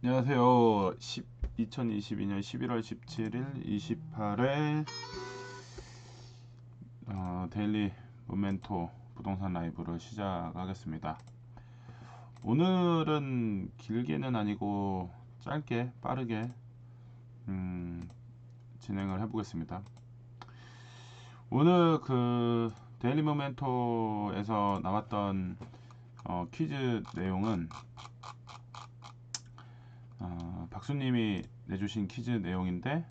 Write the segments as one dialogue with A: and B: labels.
A: 안녕하세요. 2022년 11월 17일 28회 데일리 모멘토 부동산 라이브를 시작하겠습니다. 오늘은 길게는 아니고 짧게 빠르게 진행을 해보겠습니다. 오늘 데일리 모멘토에서 나왔던 퀴즈 내용은 박수님이 내주신 퀴즈 내용인데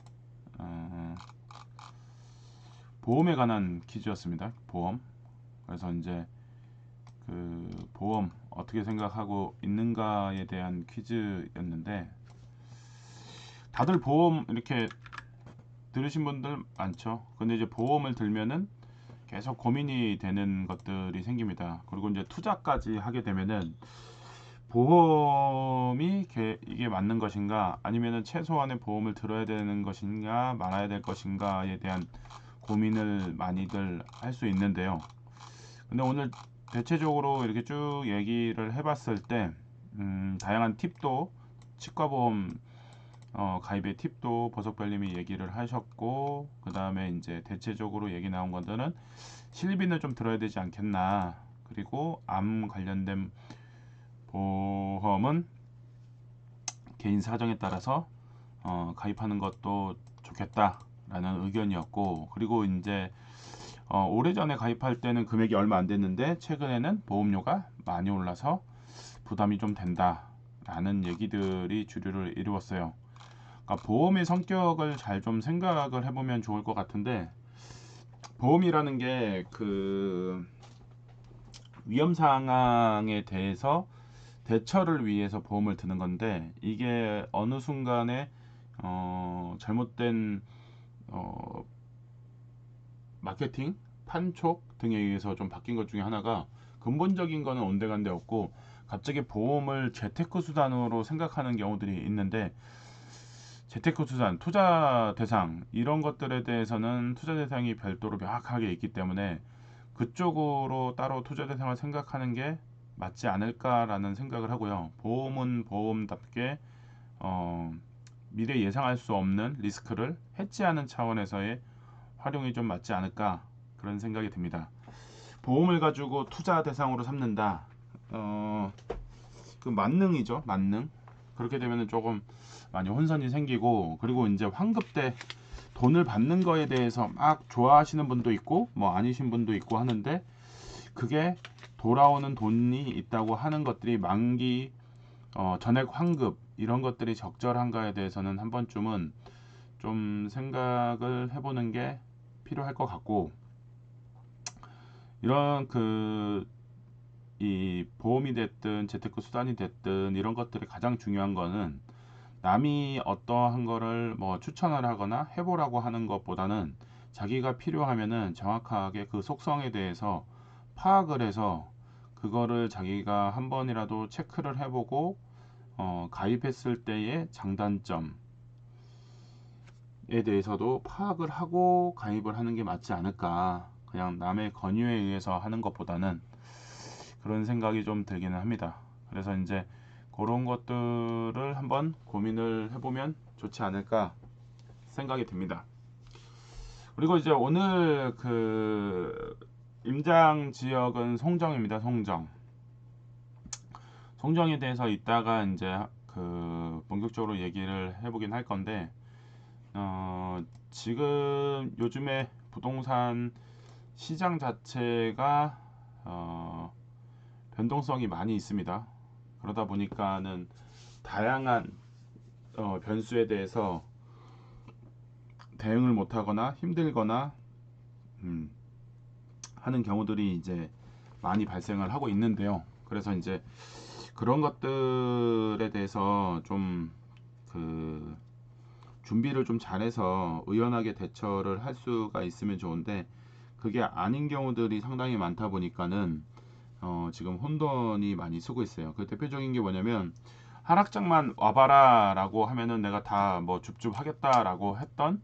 A: 보험에 관한 퀴즈였습니다. 보험. 그래서 이제 보험 어떻게 생각하고 있는가에 대한 퀴즈였는데, 다들 보험 이렇게 들으신 분들 많죠. 근데 이제 보험을 들면은 계속 고민이 되는 것들이 생깁니다. 그리고 이제 투자까지 하게 되면은 보험이 이게 맞는 것인가, 아니면은 최소한의 보험을 들어야 되는 것인가 말아야 될 것인가에 대한 고민을 많이들 할 수 있는데요. 근데 오늘 대체적으로 이렇게 쭉 얘기를 해봤을 때 다양한 팁도, 치과보험 가입의 팁도 버석별님이 얘기를 하셨고, 그 다음에 이제 대체적으로 얘기 나온 것들은 실비는 좀 들어야 되지 않겠나, 그리고 암 관련된 보험은 개인 사정에 따라서 가입하는 것도 좋겠다라는 의견이었고, 그리고 이제 오래전에 가입할 때는 금액이 얼마 안 됐는데 최근에는 보험료가 많이 올라서 부담이 좀 된다라는 얘기들이 주류를 이루었어요. 그러니까 보험의 성격을 잘 좀 생각을 해보면 좋을 것 같은데, 보험이라는 게 위험 상황에 대해서 대처를 위해서 보험을 드는 건데, 이게 어느 순간에 잘못된 어, 마케팅, 판촉 등에 의해서 좀 바뀐 것 중에 하나가, 근본적인 거는 온데간데 없고 갑자기 보험을 재테크 수단으로 생각하는 경우들이 있는데, 재테크 수단, 투자 대상 이런 것들에 대해서는 투자 대상이 별도로 명확하게 있기 때문에 그쪽으로 따로 투자 대상을 생각하는 게 맞지 않을까라는 생각을 하고요. 보험은 보험답게 어, 미래 예상할 수 없는 리스크를 해지하는 차원에서의 활용이 좀 맞지 않을까, 그런 생각이 듭니다. 보험을 가지고 투자 대상으로 삼는다. 어, 만능이죠, 만능. 그렇게 되면 조금 많이 혼선이 생기고, 그리고 이제 환급 때 돈을 받는 거에 대해서 막 좋아하시는 분도 있고 뭐 아니신 분도 있고 하는데, 그게 돌아오는 돈이 있다고 하는 것들이 만기 전액 환급 이런 것들이 적절한가에 대해서는 한 번쯤은 좀 생각을 해보는 게 필요할 것 같고, 이런 이 보험이 됐든 재테크 수단이 됐든 이런 것들이 가장 중요한 거는, 남이 어떠한 거를 뭐 추천을 하거나 해보라고 하는 것보다는 자기가 필요하면은 정확하게 그 속성에 대해서 파악을 해서 그거를 자기가 한 번이라도 체크를 해보고 가입했을 때의 장단점에 대해서도 파악을 하고 가입을 하는 게 맞지 않을까. 그냥 남의 권유에 의해서 하는 것보다는, 그런 생각이 좀 들기는 합니다. 그래서 이제 그런 것들을 한번 고민을 해보면 좋지 않을까 생각이 듭니다. 그리고 이제 오늘 임장 지역은 송정입니다. 송정. 송정에 대해서 이따가 이제 본격적으로 얘기를 해보긴 할 건데, 지금 요즘에 부동산 시장 자체가 변동성이 많이 있습니다. 그러다 보니까는 다양한 변수에 대해서 대응을 못하거나 힘들거나 음, 하는 경우들이 이제 많이 발생을 하고 있는데요. 그래서 이제 그런 것들에 대해서 좀 준비를 좀 잘해서 의연하게 대처를 할 수가 있으면 좋은데, 그게 아닌 경우들이 상당히 많다 보니까는 지금 혼돈이 많이 쓰고 있어요. 그 대표적인 게 뭐냐면, 하락장만 와봐라 라고 하면은 내가 다 뭐 줍줍 하겠다라고 했던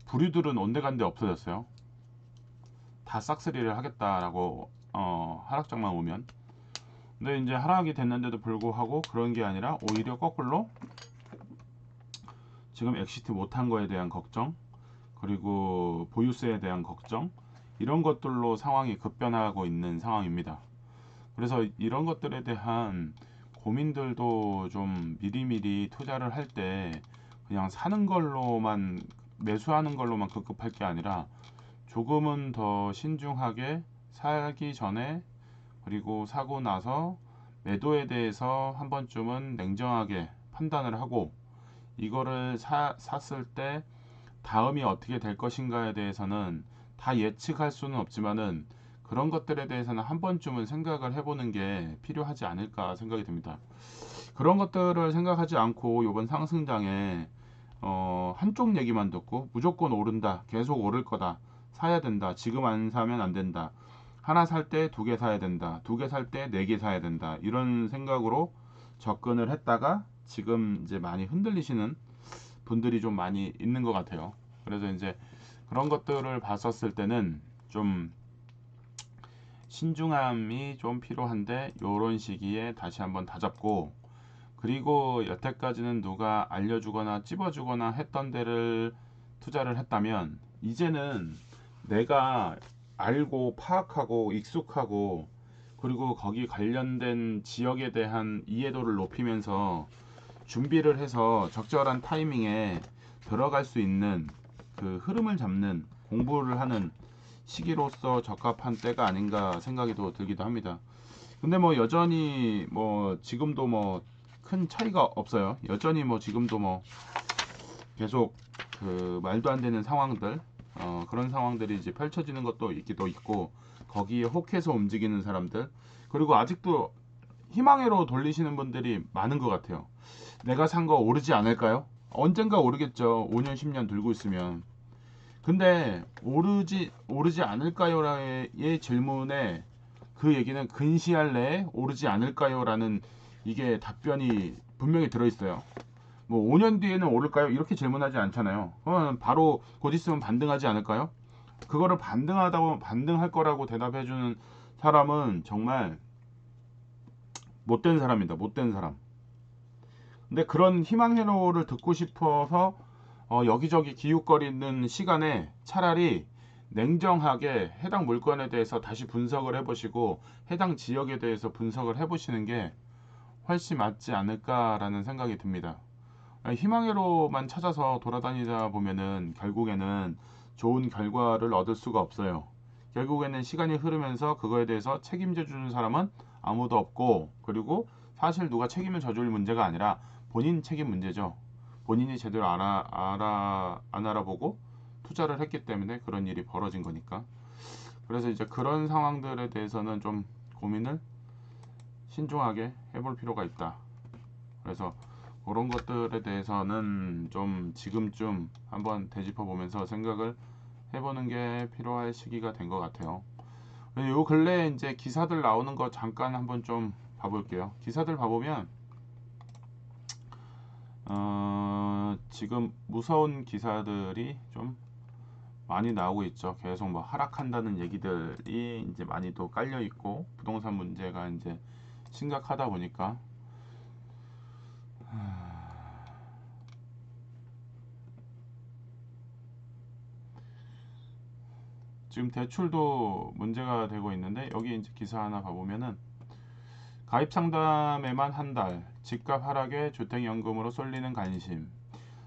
A: 부류들은 온데간데 없어졌어요. 다 싹쓸이를 하겠다라고 하락장만 오면. 근데 이제 하락이 됐는데도 불구하고 그런 게 아니라 오히려 거꾸로 지금 엑시트 못한 거에 대한 걱정, 그리고 보유세에 대한 걱정, 이런 것들로 상황이 급변하고 있는 상황입니다. 그래서 이런 것들에 대한 고민들도 좀 미리미리 투자를 할 때 그냥 사는 걸로만, 매수하는 걸로만 급급할 게 아니라 조금은 더 신중하게 사기 전에, 그리고 사고 나서 매도에 대해서 한 번쯤은 냉정하게 판단을 하고, 이거를 샀을 때 다음이 어떻게 될 것인가에 대해서는 다 예측할 수는 없지만은 그런 것들에 대해서는 한 번쯤은 생각을 해보는 게 필요하지 않을까 생각이 듭니다. 그런 것들을 생각하지 않고 이번 상승장에 한쪽 얘기만 듣고 무조건 오른다, 계속 오를 거다, 사야 된다, 지금 안 사면 안 된다, 하나 살 때 두 개 사야 된다, 두 개 살 때 네 개 사야 된다, 이런 생각으로 접근을 했다가 지금 이제 많이 흔들리시는 분들이 좀 많이 있는 것 같아요. 그래서 이제 그런 것들을 봤었을 때는 좀 신중함이 좀 필요한데, 요런 시기에 다시 한번 다잡고, 그리고 여태까지는 누가 알려주거나 찝어주거나 했던 데를 투자를 했다면 이제는 내가 알고 파악하고 익숙하고, 그리고 거기 관련된 지역에 대한 이해도를 높이면서 준비를 해서 적절한 타이밍에 들어갈 수 있는 그 흐름을 잡는 공부를 하는 시기로서 적합한 때가 아닌가 생각이 또 들기도 합니다. 근데 뭐 여전히 뭐 지금도 뭐 큰 차이가 없어요. 여전히 뭐 지금도 뭐 계속 그 말도 안 되는 상황들, 그런 상황들이 이제 펼쳐지는 것도 있기도 있고, 거기에 혹해서 움직이는 사람들, 그리고 아직도 희망회로 돌리시는 분들이 많은 것 같아요. 내가 산 거 오르지 않을까요? 언젠가 오르겠죠. 5년 10년 들고 있으면. 근데 오르지 않을까요의 질문에 그 얘기는 근시할 내에 오르지 않을까요라는, 이게 답변이 분명히 들어 있어요. 뭐 5년 뒤에는 오를까요? 이렇게 질문하지 않잖아요. 그러면 바로 곧 있으면 반등하지 않을까요? 그거를 반등할 거라고 대답해 주는 사람은 정말 못된 사람입니다. 못된 사람. 근데 그런 희망 회로를 듣고 싶어서 여기저기 기웃거리는 시간에 차라리 냉정하게 해당 물건에 대해서 다시 분석을 해보시고 해당 지역에 대해서 분석을 해보시는 게 훨씬 맞지 않을까라는 생각이 듭니다. 희망회로만 찾아서 돌아다니다 보면은 결국에는 좋은 결과를 얻을 수가 없어요. 결국에는 시간이 흐르면서 그거에 대해서 책임져 주는 사람은 아무도 없고, 그리고 사실 누가 책임을 져줄 문제가 아니라 본인 책임 문제죠. 본인이 제대로 안 알아보고 투자를 했기 때문에 그런 일이 벌어진 거니까. 그래서 이제 그런 상황들에 대해서는 좀 고민을 신중하게 해볼 필요가 있다. 그래서 그런 것들에 대해서는 좀 지금쯤 한번 되짚어 보면서 생각을 해보는 게 필요할 시기가 된 것 같아요. 요 근래 이제 기사들 나오는 거 잠깐 한번 좀 봐볼게요. 기사들 봐보면 지금 무서운 기사들이 좀 많이 나오고 있죠. 계속 뭐 하락한다는 얘기들이 이제 많이 또 깔려 있고, 부동산 문제가 이제 심각하다 보니까 지금 대출도 문제가 되고 있는데, 여기 이제 기사 하나 봐보면은 가입 상담에만 한 달, 집값 하락에 주택연금으로 쏠리는 관심.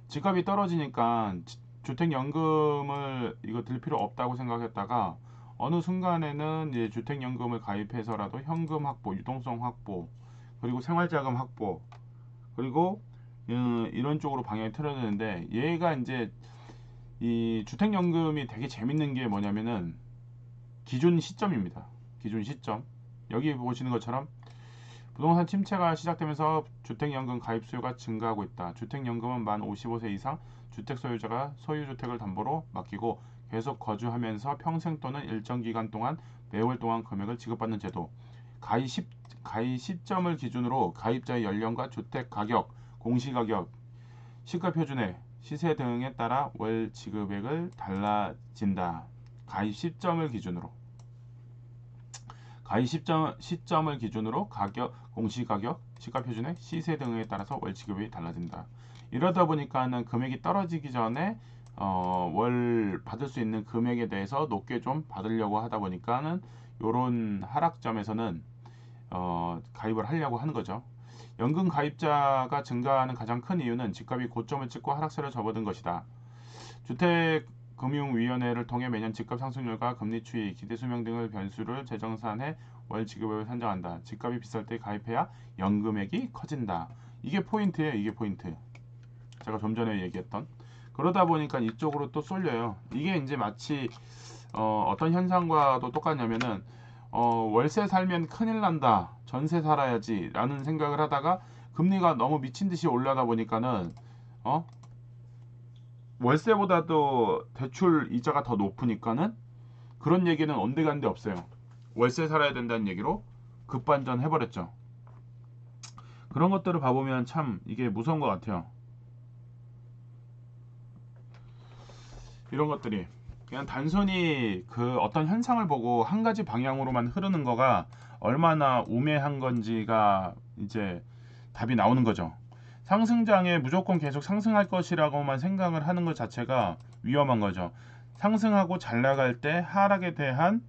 A: 집값이 떨어지니까 주택연금을 이거 들 필요 없다고 생각했다가 어느 순간에는 이제 주택연금을 가입해서라도 현금 확보, 유동성 확보, 그리고 생활자금 확보, 그리고 이런 쪽으로 방향이 틀어지는데, 얘가 이제 이 주택연금이 되게 재밌는 게 뭐냐면은 기준 시점입니다. 기준 시점. 여기 보시는 것처럼 부동산 침체가 시작되면서 주택연금 가입 수요가 증가하고 있다. 주택연금은 만 55세 이상 주택 소유자가 소유주택을 담보로 맡기고 계속 거주하면서 평생 또는 일정 기간 동안 매월 동안 금액을 지급받는 제도. 가입 시점을 기준으로 가입자의 연령과 주택 가격, 공시가격, 시가 표준액, 시세 등에 따라 월 지급액을 달라진다. 가입 시점을 기준으로. 가입 시점을 기준으로 가격, 공시가격, 시가표준액, 시세 등에 따라서 월 지급이 달라진다. 이러다 보니까는 금액이 떨어지기 전에 월 받을 수 있는 금액에 대해서 높게 좀 받으려고 하다 보니까는 요런 하락점에서는 가입을 하려고 하는 거죠. 연금 가입자가 증가하는 가장 큰 이유는 집값이 고점을 찍고 하락세로 접어든 것이다. 주택금융위원회를 통해 매년 집값 상승률과 금리 추이, 기대 수명 등을 변수를 재정산해 월 지급을 산정한다. 집값이 비쌀 때 가입해야 연금액이 커진다. 이게 포인트예요. 이게 포인트. 제가 좀 전에 얘기했던. 그러다 보니까 이쪽으로 또 쏠려요. 이게 이제 마치 어떤 현상과도 똑같냐면은 월세 살면 큰일 난다. 전세 살아야지 라는 생각을 하다가 금리가 너무 미친 듯이 올라다 보니까는 월세보다도 대출 이자가 더 높으니까는 그런 얘기는 온데간데 없어요. 월세 살아야 된다는 얘기로 급반전 해버렸죠. 그런 것들을 봐보면 참 이게 무서운 것 같아요. 이런 것들이 그냥 단순히 그 어떤 현상을 보고 한 가지 방향으로만 흐르는 거가 얼마나 우매한 건지가 이제 답이 나오는 거죠. 상승장에 무조건 계속 상승할 것이라고만 생각을 하는 것 자체가 위험한 거죠. 상승하고 잘 나갈 때 하락에 대한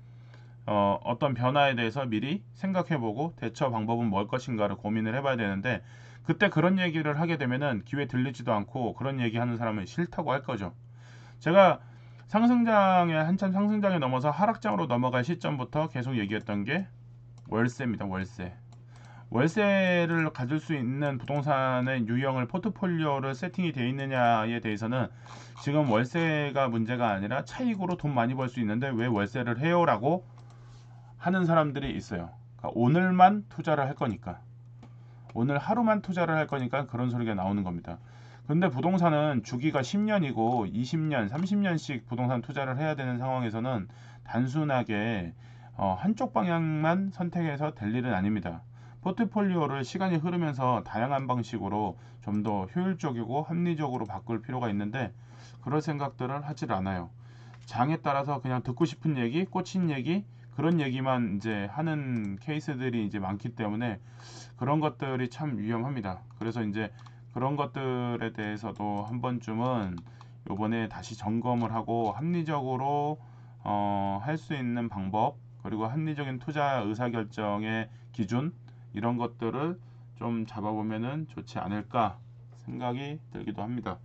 A: 어떤 변화에 대해서 미리 생각해보고 대처 방법은 뭘 것인가를 고민을 해봐야 되는데 그때 그런 얘기를 하게 되면은 귀에 들리지도 않고 그런 얘기하는 사람은 싫다고 할 거죠. 제가 상승장에 한참 상승장에 넘어서 하락장으로 넘어갈 시점부터 계속 얘기했던 게 월세입니다. 월세. 월세를 가질 수 있는 부동산의 유형을 포트폴리오를 세팅이 되어 있느냐에 대해서는 지금 월세가 문제가 아니라 차익으로 돈 많이 벌 수 있는데 왜 월세를 해요? 라고 하는 사람들이 있어요. 그러니까 오늘만 투자를 할 거니까. 오늘 하루만 투자를 할 거니까 그런 소리가 나오는 겁니다. 근데 부동산은 주기가 10년이고 20년, 30년씩 부동산 투자를 해야 되는 상황에서는 단순하게 한쪽 방향만 선택해서 될 일은 아닙니다. 포트폴리오를 시간이 흐르면서 다양한 방식으로 좀 더 효율적이고 합리적으로 바꿀 필요가 있는데 그럴 생각들을 하질 않아요. 장에 따라서 그냥 듣고 싶은 얘기, 꽂힌 얘기, 그런 얘기만 이제 하는 케이스들이 이제 많기 때문에 그런 것들이 참 위험합니다. 그래서 이제 그런 것들에 대해서도 한 번쯤은 요번에 다시 점검을 하고 합리적으로 할 수 있는 방법 그리고 합리적인 투자 의사결정의 기준 이런 것들을 좀 잡아보면은 좋지 않을까 생각이 들기도 합니다.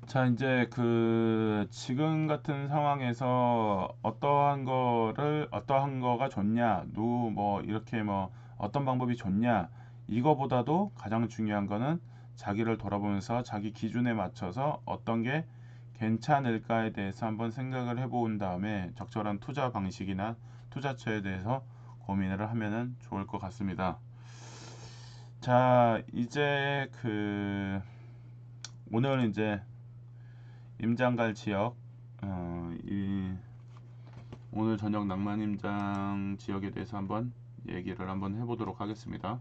A: 자, 이제 그 지금 같은 상황에서 어떠한 거가 좋냐, 뭐 이렇게 뭐 어떤 방법이 좋냐, 이거보다도 가장 중요한 거는 자기를 돌아보면서 자기 기준에 맞춰서 어떤 게 괜찮을까에 대해서 한번 생각을 해본 다음에 적절한 투자 방식이나 투자처에 대해서 고민을 하면은 좋을 것 같습니다. 자, 이제 오늘 이제 임장갈 지역 오늘 저녁 낭만임장 지역에 대해서 한번 얘기를 한번 해보도록 하겠습니다.